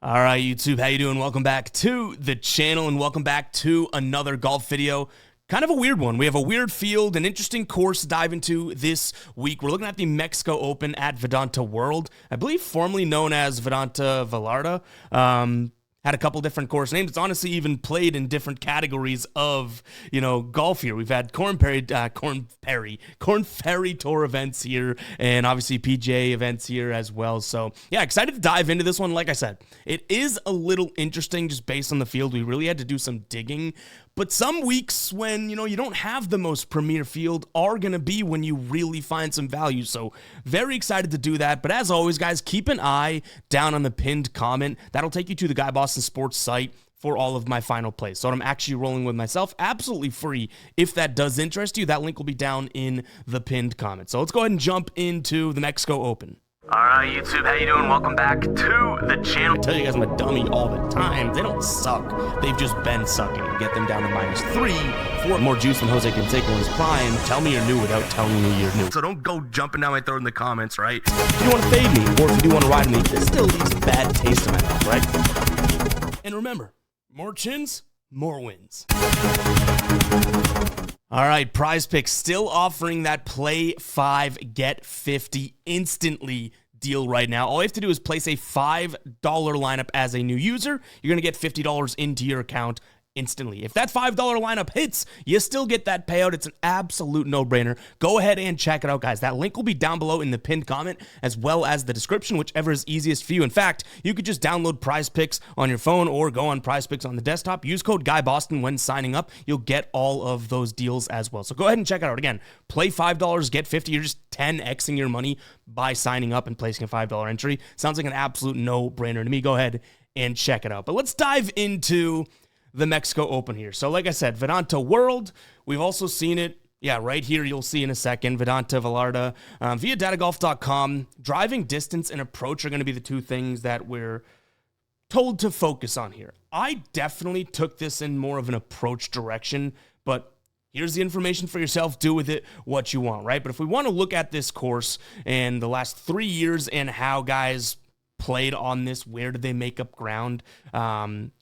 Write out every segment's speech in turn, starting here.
All right, YouTube, how you doing? Welcome back to the channel and welcome back to another golf video. Kind of a weird one. We have a weird field, an interesting course to dive into this week. We're looking at the Mexico Open at VidantaWorld, I believe formerly known as VidantaWorld. Had a couple different course names. It's honestly even played in different categories of, golf here. We've had Corn Ferry Tour events here, and obviously PGA events here as well. So yeah, excited to dive into this one. Like I said, it is a little interesting just based on the field. We really had to do some digging. But some weeks when, you don't have the most premier field are going to be when you really find some value. So very excited to do that. But as always, guys, keep an eye down on the pinned comment. That'll take you to the Guy Boston Sports site for all of my final plays. So I'm actually rolling with myself, absolutely free. If that does interest you, that link will be down in the pinned comment. So let's go ahead and jump into the Mexico Open. All right, YouTube, how you doing? Welcome back to the channel. I tell you guys I'm a dummy all the time. They don't suck. They've just been sucking. Get them down to -3 for more juice than Jose Canseco in his prime. Tell me you're new without telling me you're new. So don't go jumping down my throat in the comments, right? If you want to fade me, or if you do want to ride me, this still leaves a bad taste in my mouth, right? And remember, more chins, more wins. All right, Prize Picks still offering that play 5, get 50 instantly deal right now. All you have to do is place a $5 lineup as a new user. You're going to get $50 into your account instantly. If that $5 lineup hits, you still get that payout. It's an absolute no-brainer. Go ahead and check it out, guys. That link will be down below in the pinned comment as well as the description, whichever is easiest for you. In fact, you could just download Prize Picks on your phone or go on Prize Picks on the desktop. Use code GUYBOSTON when signing up. You'll get all of those deals as well. So go ahead and check it out. Again, play $5, get 50. You're just 10xing your money by signing up and placing a $5 entry. Sounds like an absolute no-brainer to me. Go ahead and check it out. But let's dive into the Mexico Open here. So like I said, VidantaWorld, we've also seen it, right here you'll see in a second, VidantaWorld, via datagolf.com. Driving distance and approach are going to be the two things that we're told to focus on here. I definitely took this in more of an approach direction, but here's the information for yourself. Do with it what you want, right? But if we want to look at this course and the last 3 years and how guys played on this, where did they make up ground?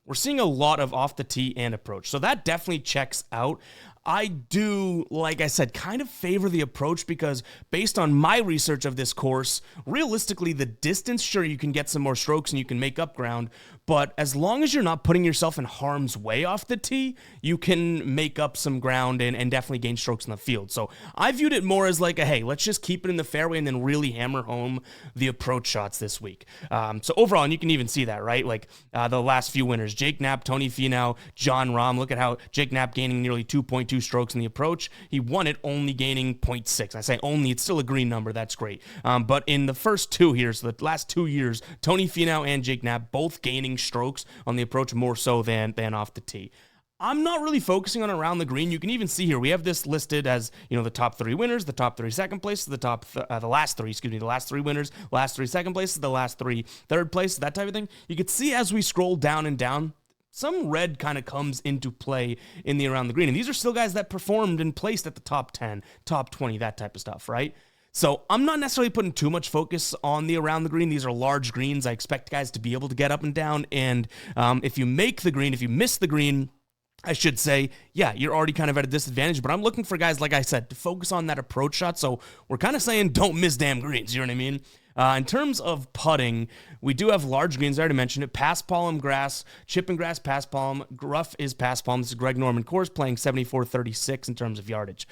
We're seeing a lot of off the tee and approach. So that definitely checks out. I do, like I said, kind of favor the approach because based on my research of this course, realistically, the distance, sure, you can get some more strokes and you can make up ground, but as long as you're not putting yourself in harm's way off the tee, you can make up some ground and definitely gain strokes in the field. So I viewed it more as like a, hey, let's just keep it in the fairway and then really hammer home the approach shots this week. So overall, and you can even see that, right? Like the last few winners, Jake Knapp, Tony Finau, John Rahm. Look at how Jake Knapp gaining nearly 2.2 strokes in the approach. He won it only gaining 0.6. I say only, it's still a green number. That's great. But in the first two here, so the last 2 years, Tony Finau and Jake Knapp both gaining strokes on the approach more so than off the tee. I'm not really focusing on around the green. You can even see here, we have this listed as, the top 3 winners, the top 3 second places, the last 3 winners, last 3 second places, the last 3 third places, that type of thing. You can see as we scroll down and down, some red kind of comes into play in the around the green. And these are still guys that performed and placed at the top 10, top 20, that type of stuff, right? So I'm not necessarily putting too much focus on the around the green. These are large greens. I expect guys to be able to get up and down. And if you make the green, if you miss the green, I should say, you're already kind of at a disadvantage, but I'm looking for guys, like I said, to focus on that approach shot. So we're kind of saying don't miss damn greens, you know what I mean? In terms of putting, we do have large greens. I already mentioned it. Pass palm grass, chipping grass, pass palm. Rough is pass palm. This is Greg Norman course playing 74-36 in terms of yardage.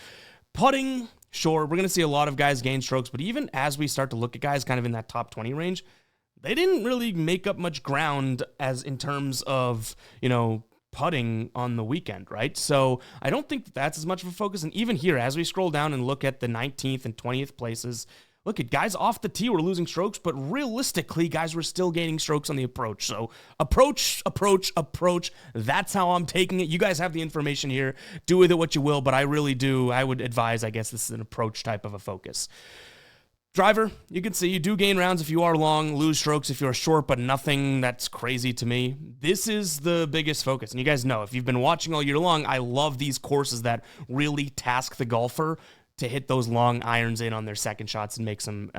Putting, sure, we're going to see a lot of guys gain strokes, but even as we start to look at guys kind of in that top 20 range, they didn't really make up much ground as in terms of, putting on the weekend, right? So I don't think that's as much of a focus. And even here, as we scroll down and look at the 19th and 20th places, look at guys off the tee were losing strokes, but realistically, guys were still gaining strokes on the approach. So approach. That's how I'm taking it. You guys have the information here. Do with it what you will, but I would advise, I guess this is an approach type of a focus. Driver, you can see you do gain rounds if you are long, lose strokes if you're short, but nothing that's crazy to me. This is the biggest focus. And you guys know, if you've been watching all year long, I love these courses that really task the golfer. to hit those long irons in on their second shots and make some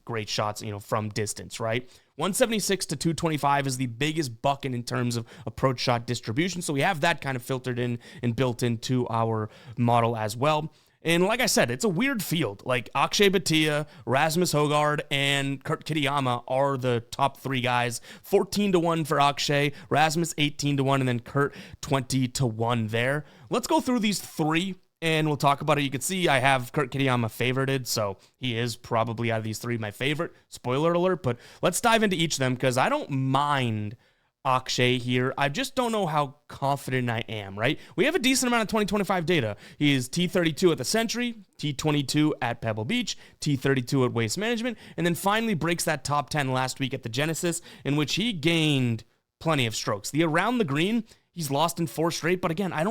great shots, from distance, right? 176 to 225 is the biggest bucket in terms of approach shot distribution. So we have that kind of filtered in and built into our model as well. And like I said, it's a weird field. Like Akshay Bhatia, Rasmus Højgaard, and Kurt Kitayama are the top three guys. 14-1 for Akshay, Rasmus 18-1, and then Kurt 20-1 there. Let's go through these three and we'll talk about it. You can see I have Kurt Kitayama favorited, so he is probably out of these three my favorite. Spoiler alert, but let's dive into each of them because I don't mind Akshay here. I just don't know how confident I am, right? We have a decent amount of 2025 data. He is T32 at the Century, T22 at Pebble Beach, T32 at Waste Management, and then finally breaks that top 10 last week at the Genesis, in which he gained plenty of strokes. The around the green, he's lost in 4 straight, but again, I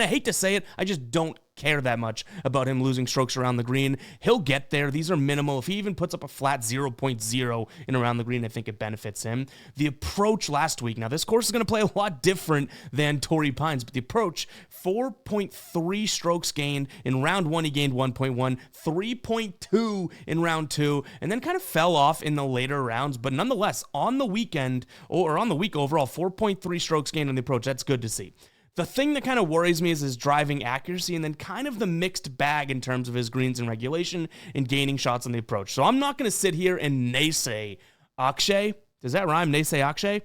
hate to say it, I just don't care that much about him losing strokes around the green. He'll get there. These are minimal. If he even puts up a flat 0.0 in around the green, I think it benefits him. The approach last week, now this course is going to play a lot different than Torrey Pines, but the approach, 4.3 strokes gained. In round 1, he gained 1.1, 3.2 in round 2, and then kind of fell off in the later rounds, but nonetheless, on the weekend, or on the week overall, 4.3 strokes gained on the approach. That's good to see. The thing that kind of worries me is his driving accuracy and then kind of the mixed bag in terms of his greens and regulation and gaining shots on the approach. So I'm not going to sit here and naysay Akshay. Does that rhyme? Naysay Akshay?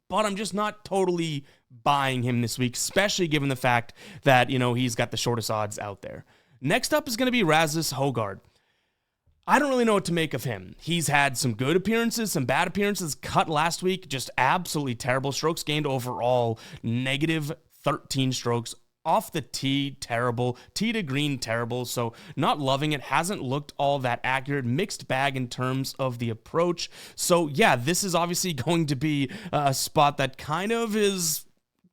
But I'm just not totally buying him this week, especially given the fact that, he's got the shortest odds out there. Next up is going to be Rasmus Højgaard. I don't really know what to make of him. He's had some good appearances, some bad appearances. Cut last week, just absolutely terrible. Strokes gained overall, negative 13 strokes. Off the tee, terrible. Tee to green, terrible. So not loving it. Hasn't looked all that accurate. Mixed bag in terms of the approach. So yeah, this is obviously going to be a spot that kind of is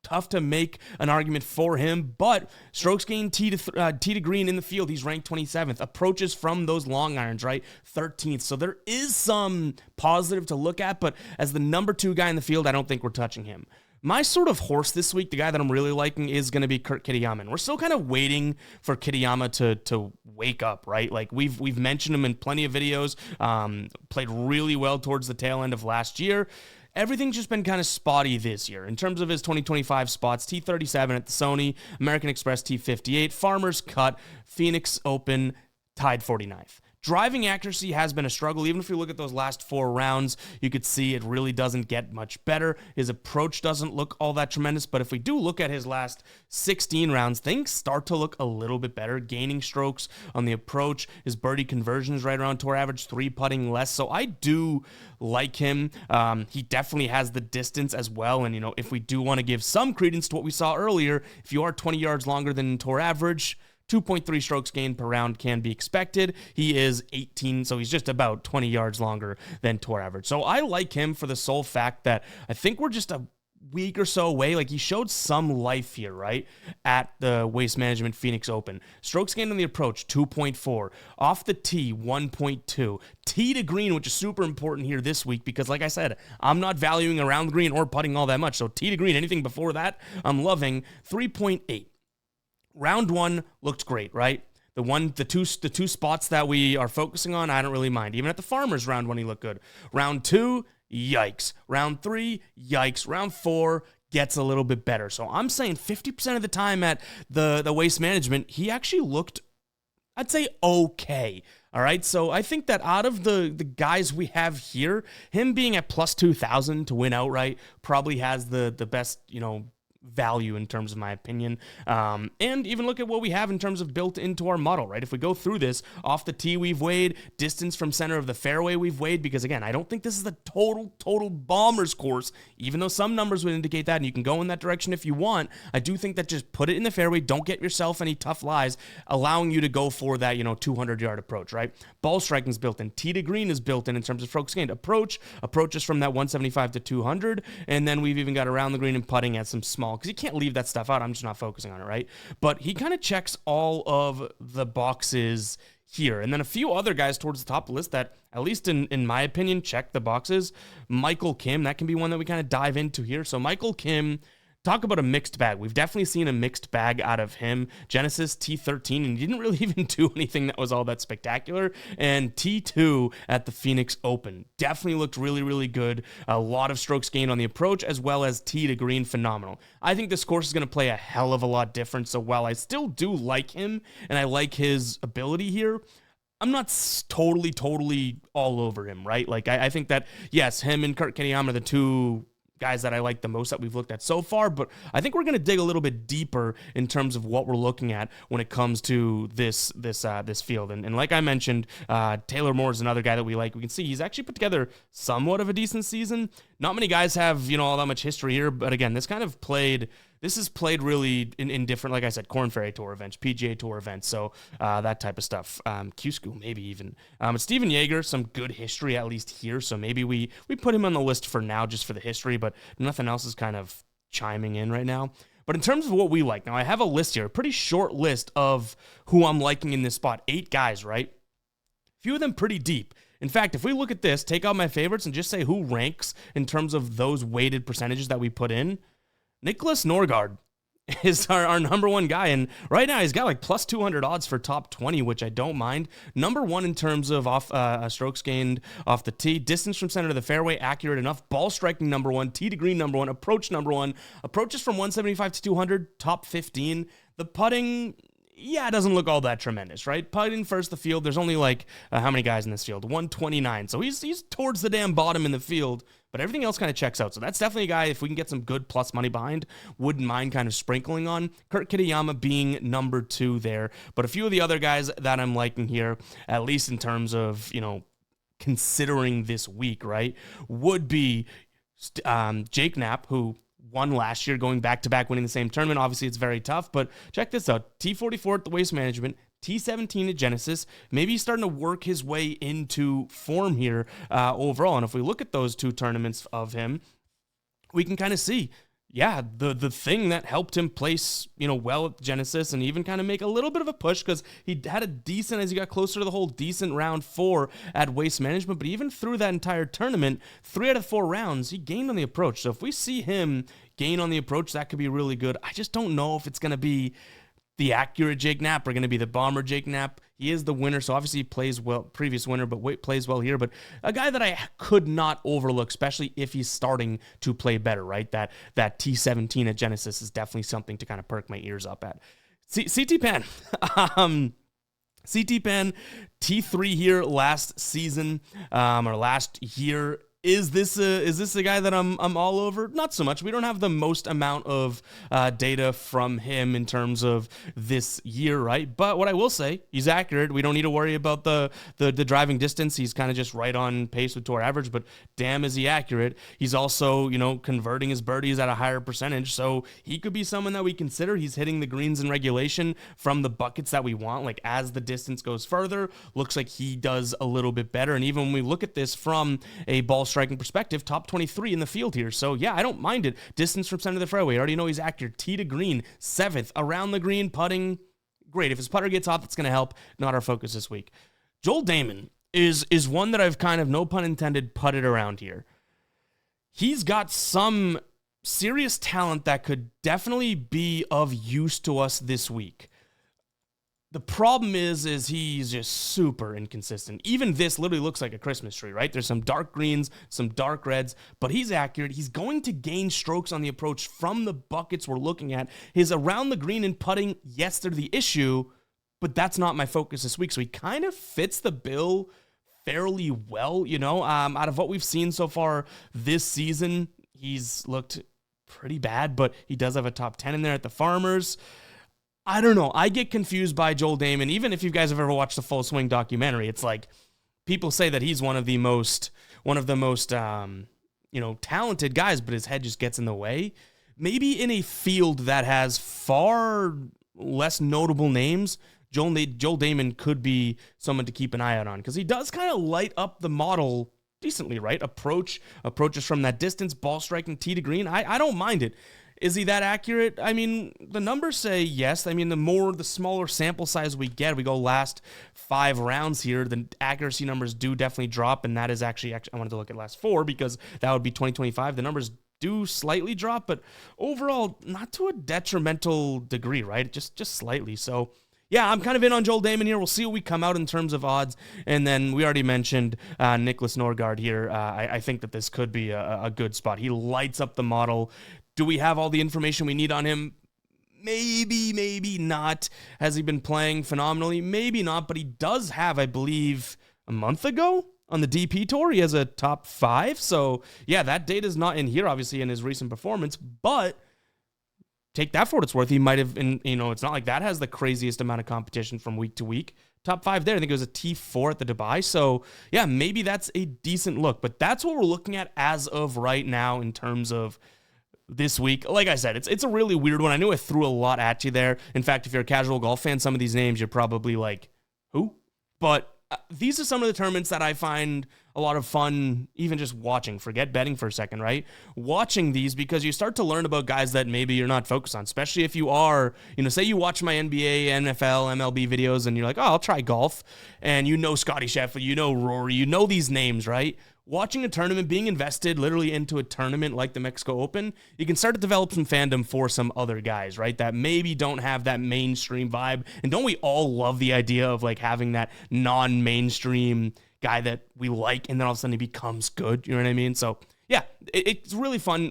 tough to make an argument for him, but strokes gained tee to green in the field, he's ranked 27th. Approaches from those long irons, right, 13th. So there is some positive to look at, but as the number 2 guy in the field, I don't think we're touching him. My sort of horse this week, the guy that I'm really liking, is going to be Kurt Kitayama. And we're still kind of waiting for Kitayama to wake up, right? Like we've mentioned him in plenty of videos. Played really well towards the tail end of last year. Everything's just been kind of spotty this year. In terms of his 2025 spots, T37 at the Sony, American Express T58, Farmers Cut, Phoenix Open, tied 49th. Driving accuracy has been a struggle. Even if you look at those last 4 rounds, you could see it really doesn't get much better. His approach doesn't look all that tremendous, but if we do look at his last 16 rounds, things start to look a little bit better. Gaining strokes on the approach. His birdie conversion is right around tour average, 3 putting less. So I do like him. He definitely has the distance as well. And, if we do want to give some credence to what we saw earlier, if you are 20 yards longer than tour average, 2.3 strokes gained per round can be expected. He is 18, so he's just about 20 yards longer than tour average. So I like him for the sole fact that I think we're just a week or so away. Like, he showed some life here, right, at the Waste Management Phoenix Open. Strokes gained on the approach, 2.4. Off the tee, 1.2. Tee to green, which is super important here this week because, like I said, I'm not valuing around the green or putting all that much. So tee to green, anything before that, I'm loving. 3.8. Round 1 looked great, right? The two spots that we are focusing on, I don't really mind. Even at the Farmers, round 1, he looked good. Round 2, yikes. Round 3, yikes. Round 4 gets a little bit better. So I'm saying 50% of the time at the Waste Management, he actually looked, I'd say, okay. All right, so I think that out of the guys we have here, him being at plus 2,000 to win outright probably has the best, value in terms of my opinion. And even look at what we have in terms of built into our model, right? If we go through this, off the tee we've weighed, distance from center of the fairway we've weighed, because again, I don't think this is the total bombers course, even though some numbers would indicate that, and you can go in that direction if you want. I do think that just put it in the fairway, don't get yourself any tough lies, allowing you to go for that, 200-yard approach, right? Ball striking is built in. Tee to green is built in terms of strokes gained. Approaches from that 175 to 200, and then we've even got around the green and putting at some small, because you can't leave that stuff out. I'm just not focusing on it, right? But he kind of checks all of the boxes here. And then a few other guys towards the top of the list that, at least in my opinion, check the boxes. Michael Kim, that can be one that we kind of dive into here. So Michael Kim, talk about a mixed bag. We've definitely seen a mixed bag out of him. Genesis T13, and he didn't really even do anything that was all that spectacular. And T2 at the Phoenix Open definitely looked really, really good. A lot of strokes gained on the approach, as well as tee to green, phenomenal. I think this course is going to play a hell of a lot different. So while I still do like him, and I like his ability here, I'm not totally all over him, right? Like, I think that, yes, him and Kurt Kitayama are the two guys that I like the most that we've looked at so far, but I think we're going to dig a little bit deeper in terms of what we're looking at when it comes to this field. And like I mentioned, Taylor Moore is another guy that we like. We can see he's actually put together somewhat of a decent season. Not many guys have, all that much history here, but again, this is played really in different, like I said, Korn Ferry Tour events, PGA Tour events, so that type of stuff. Q-School, maybe even. But Steven Yeager, some good history at least here, so maybe we put him on the list for now just for the history, but nothing else is kind of chiming in right now. But in terms of what we like, now I have a list here, a pretty short list of who I'm liking in this spot. 8 guys, right? A few of them pretty deep. In fact, if we look at this, take out my favorites and just say who ranks in terms of those weighted percentages that we put in, Nicholas Norgard is our number one guy, and right now he's got like plus 200 odds for top 20, which I don't mind. Number one in terms of strokes gained off the tee, distance from center to the fairway, accurate enough, ball striking number one, tee to green number one, approach number one, approaches from 175 to 200, top 15. The putting, yeah, it doesn't look all that tremendous, right? Putting first the field, there's only like, how many guys in this field? 129, so he's towards the damn bottom in the field, but everything else kind of checks out. So that's definitely a guy, if we can get some good plus money behind, wouldn't mind kind of sprinkling on. Kurt Kitayama being number 2 there. But a few of the other guys that I'm liking here, at least in terms of, considering this week, right, would be Jake Knapp, who won last year, going back-to-back, winning the same tournament. Obviously, it's very tough, but check this out. T44 at the Waste Management, T17 at Genesis. Maybe he's starting to work his way into form here overall. And if we look at those 2 tournaments of him, we can kind of see, yeah, the thing that helped him place, well at Genesis and even kind of make a little bit of a push, because he had a decent, as he got closer to the hole, decent round 4 at Waste Management. But even through that entire tournament, 3 out of 4 rounds, he gained on the approach. So if we see him gain on the approach, that could be really good. I just don't know if it's going to be the accurate Jake Knapp or going to be the bomber Jake Knapp. He is the winner, so obviously he plays well, previous winner, but plays well here. But a guy that I could not overlook, especially if he's starting to play better, right? That T17 at Genesis is definitely something to kind of perk my ears up at. CT Pan. CT Pan, T3 here last season, or last year. Is this a guy that I'm all over? Not so much. We don't have the most amount of data from him in terms of this year, right? But what I will say, he's accurate. We don't need to worry about the driving distance. He's kind of just right on pace with tour average, but damn is he accurate. He's also, converting his birdies at a higher percentage, so he could be someone that we consider. He's hitting the greens in regulation from the buckets that we want. Like, as the distance goes further, looks like he does a little bit better. And even when we look at this from a ball striking perspective, top 23 in the field here. So yeah, I don't mind it. Distance from center to the fairway, I already know he's accurate. Tee to green, 7th. Around the green, putting, great. If his putter gets hot, that's going to help. Not our focus this week. Joel Dahmen is one that I've kind of, no pun intended, putted around here. He's got some serious talent that could definitely be of use to us this week. The problem is he's just super inconsistent. Even this literally looks like a Christmas tree, right? There's some dark greens, some dark reds, but he's accurate. He's going to gain strokes on the approach from the buckets we're looking at. His around the green and putting, yes, they're the issue, but that's not my focus this week. So he kind of fits the bill fairly well, out of what we've seen so far this season. He's looked pretty bad, but he does have a top 10 in there at the Farmers. I don't know. I get confused by Joel Dahmen. Even if you guys have ever watched the Full Swing documentary, it's like people say that he's one of the most talented guys, but his head just gets in the way. Maybe in a field that has far less notable names, Joel Dahmen could be someone to keep an eye out on, because he does kind of light up the model decently, right? Approaches from that distance, ball striking, tee to green. I don't mind it. Is he that accurate? I mean, the numbers say yes. I mean, the smaller sample size we get, we go last 5 rounds here, the accuracy numbers do definitely drop, and that is actually I wanted to look at last 4, because that would be 2025. The numbers do slightly drop, but overall, not to a detrimental degree, right? Just slightly. So, yeah, I'm kind of in on Joel Damon here. We'll see what we come out in terms of odds. And then we already mentioned Nicholas Norgard here. I think that this could be a good spot. He lights up the model. Do we have all the information we need on him? Maybe not. Has he been playing phenomenally? Maybe not, but he does have, I believe, a month ago on the DP Tour, he has a top 5. So, yeah, that data's not in here, obviously, in his recent performance, but take that for what it's worth. He might have, it's not like that has the craziest amount of competition from week to week. Top 5 there. I think it was a T4 at the Dubai. So, yeah, maybe that's a decent look, but that's what we're looking at as of right now in terms of this week. Like I said, it's a really weird one. I knew I threw a lot at you there. In fact, if you're a casual golf fan, some of these names, you're probably like, who? But these are some of the tournaments that I find a lot of fun, even just watching. Forget betting for a second, right? Watching these, because you start to learn about guys that maybe you're not focused on, especially if you are, say you watch my NBA, NFL, MLB videos, and you're like, oh, I'll try golf. And Scotty Scheffler, Rory, these names, right? Watching a tournament, being invested literally into a tournament like the Mexico Open, you can start to develop some fandom for some other guys, right? That maybe don't have that mainstream vibe. And don't we all love the idea of like having that non-mainstream guy that we like, and then all of a sudden he becomes good? You know what I mean? So yeah, it's really fun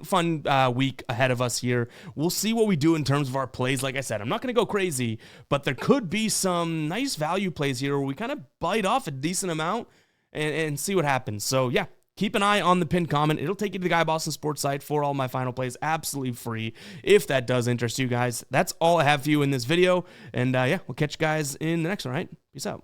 week ahead of us here. We'll see what we do in terms of our plays. Like I said, I'm not going to go crazy, but there could be some nice value plays here where we kind of bite off a decent amount and see what happens. So yeah, keep an eye on the pinned comment. It'll take you to the Guy Boston Sports site for all my final plays, absolutely free. If that does interest you guys, that's all I have for you in this video. And yeah, we'll catch you guys in the next one, right? Peace out.